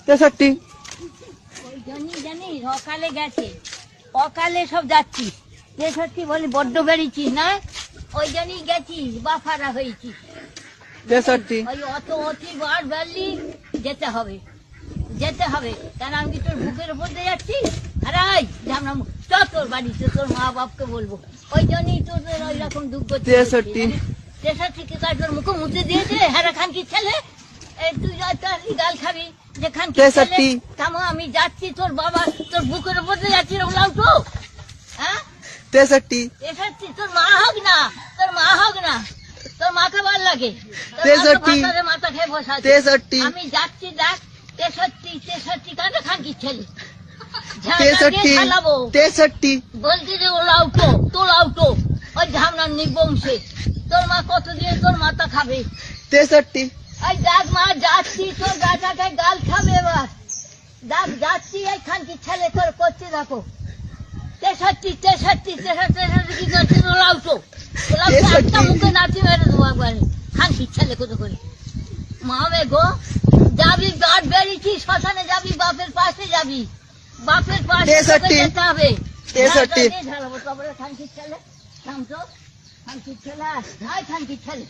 63 ওই জানিস অকালে গেছে, অকালে সব যাচ্ছিস। 63 বলি বড্ড বেরিয়েছিস না, ওই জন্যই গেছিস, বাফারা হয়েছিস। 63 ওই অত অতিবার বেরলি, যেতে হবে, যেতে হবে। কেন আমি কি তোর বুকের উপর দিয়ে যাচ্ছি? আরে জানা চ তোর বাড়িতে, তোর মা বাপকে বলবো। ওই জন্যই তোর ওই রকম দুঃখ। 63 63 কাজ তোর মুখে মুছে দিয়েছে। হ্যাঁ খানকির ছেলে, এই তুই গাল খাবি যে খানকির ছেলে। 63 থামো, আমি যাচ্ছি, তোর বাবা তোর বুকের উপর দিয়ে যাচ্ছি, ওলাও তো। হ্যাঁ 63 63 তোর মা হোক না, তোর মা হোক না, তোর মাকে ভাল লাগে। 63 মাথা খেয়ে বসা আছে। 63 আমি যাচ্ছি, দেখ 63 কাটা খানকির ছেলে। 63 বলছি যে ওলাও তো, তোলাও তো, ওই ঝামনার নিবংশে তোর মা কতদিন তোর মাথা খাবে। 63 এই দেখ মা, যাচ্ছি, তোর গাটাকে গাল খাবে এবার। দেখ যাচ্ছি, এই খানকির ছেলে তোর করছে, দেখো 63 কি করছে? ওলাও তো, ওলাও তো, একটা মুখে নাচি মেরে দেবো একবারে। খানকির ছেলে কত করে মা মে গো, যাবি গাছ বেরিয়েছি, শ্মশানে যাবি, বাপের পাশে যাবি, বাপের পাশে যেতে হবে। 63 ঝাড়াবো তারপরে খানকির ছেলে, থামতো, খানকির ছেলে, খানকির ছেলে।